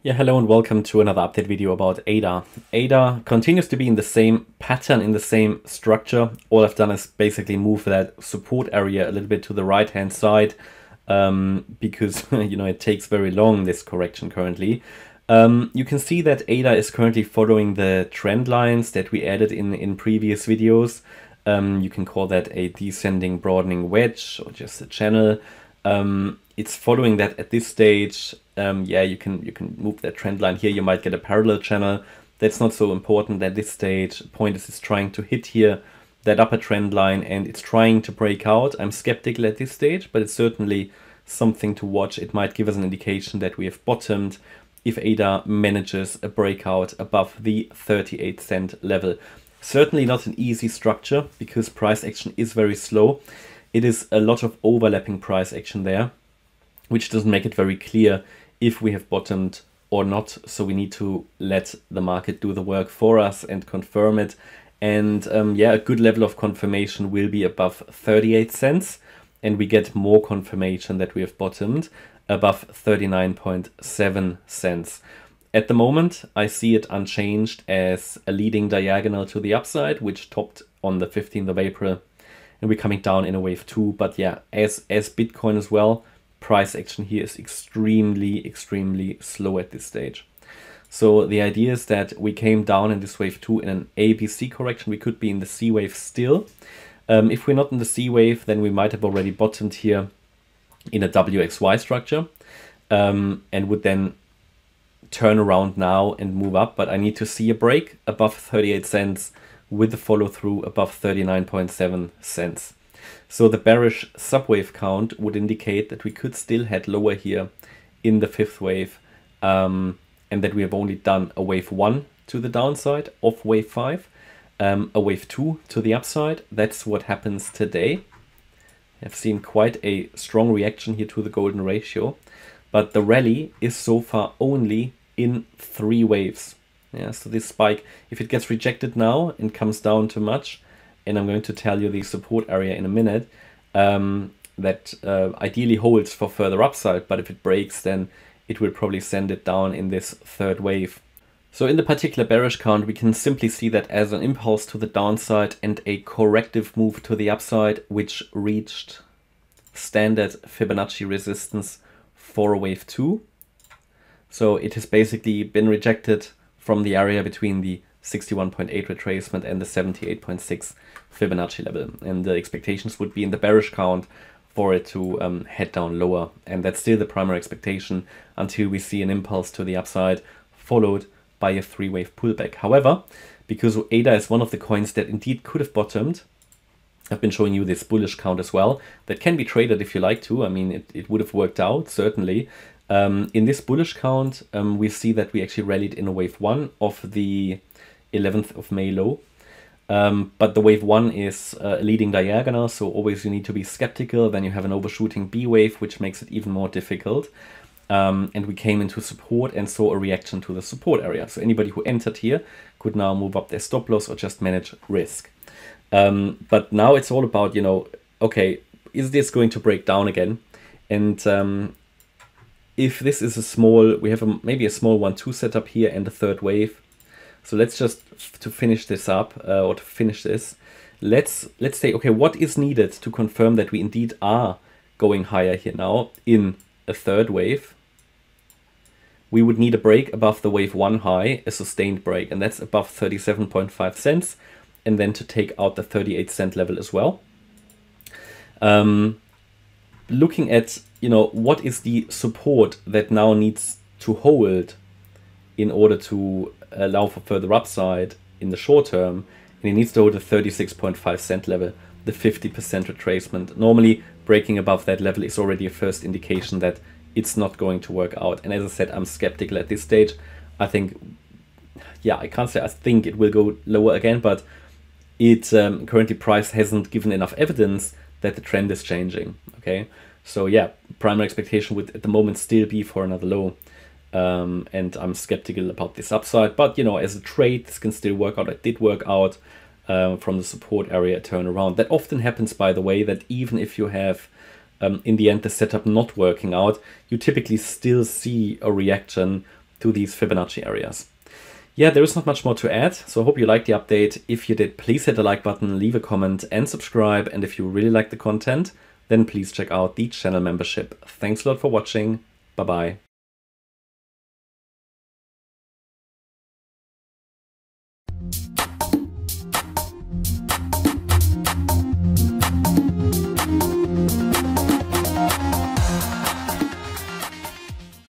Yeah, hello and welcome to another update video about ADA. ADA continues to be in the same pattern, in the same structure. All I've done is basically move that support area a little bit to the right hand side because it takes very long, this correction currently. You can see that ADA is currently following the trend lines that we added in previous videos. You can call that a descending broadening wedge or just a channel. It's following that at this stage. Yeah, you can move that trend line here. You might get a parallel channel. That's not so important at this stage. The point is it's trying to hit here that upper trend line and it's trying to break out. I'm skeptical at this stage, but it's certainly something to watch. It might give us an indication that we have bottomed if ADA manages a breakout above the 38-cent level. Certainly not an easy structure because price action is very slow. It is a lot of overlapping price action there, which doesn't make it very clear if we have bottomed or not. So we need to let the market do the work for us and confirm it. And yeah, a good level of confirmation will be above 38 cents. And we get more confirmation that we have bottomed above 39.7 cents. At the moment, I see it unchanged as a leading diagonal to the upside, which topped on the 15th of April. And we're coming down in a wave 2. But yeah, as Bitcoin as well, price action here is extremely slow at this stage. So the idea is that we came down in this wave 2 in an ABC correction. We could be in the C wave still. If we're not in the C wave, then we might have already bottomed here in a WXY structure and would then turn around now and move up. But I need to see a break above 38 cents with the follow through above 39.7 cents. So the bearish subwave count would indicate that we could still head lower here in the fifth wave and that we have only done a wave 1 to the downside of wave 5, a wave 2 to the upside. That's what happens today. I've seen quite a strong reaction here to the golden ratio, but the rally is so far only in 3 waves. Yeah, so this spike, if it gets rejected now and comes down too much, and I'm going to tell you the support area in a minute, that ideally holds for further upside, but if it breaks, then it will probably send it down in this third wave. So in the particular bearish count, we can simply see that as an impulse to the downside and a corrective move to the upside, which reached standard Fibonacci resistance for wave 2. So it has basically been rejected from the area between the 61.8 retracement and the 78.6 Fibonacci level, and the expectations would be in the bearish count for it to head down lower, and that's still the primary expectation until we see an impulse to the upside followed by a 3-wave pullback. However, because ADA is one of the coins that indeed could have bottomed, I've been showing you this bullish count as well that can be traded if you like to. I mean, it would have worked out certainly. In this bullish count, we see that we actually rallied in a wave 1 of the 11th of May low. But the wave 1 is a leading diagonal, so always you need to be skeptical. Then you have an overshooting B wave, which makes it even more difficult. And we came into support and saw a reaction to the support area. So anybody who entered here could now move up their stop loss or just manage risk. But now it's all about, okay, is this going to break down again? And if this is a small, we have maybe a small 1-2 setup here and a third wave. So let's just, to finish this up, or to finish this, let's say, okay, what is needed to confirm that we indeed are going higher here now in a third wave? We would need a break above the wave 1 high, a sustained break, and that's above 37.5 cents, and then to take out the 38-cent level as well. Looking at, what is the support that now needs to hold in order to allow for further upside in the short term, and it needs to hold a 36.5 cent level, the 50% retracement. Normally breaking above that level is already a first indication that it's not going to work out. And as I said, I'm skeptical at this stage. I think, yeah, I can't say I think it will go lower again, but it currently price hasn't given enough evidence that the trend is changing. Okay, so yeah, primary expectation would at the moment still be for another low. And I'm skeptical about this upside, but as a trade, this can still work out. It did work out from the support area turnaround. That often happens, by the way, that even if you have in the end the setup not working out, you typically still see a reaction to these Fibonacci areas. Yeah, there is not much more to add, so I hope you liked the update. If you did, please hit the like button, leave a comment and subscribe. And if you really like the content, then please check out the channel membership. Thanks a lot for watching. Bye-bye.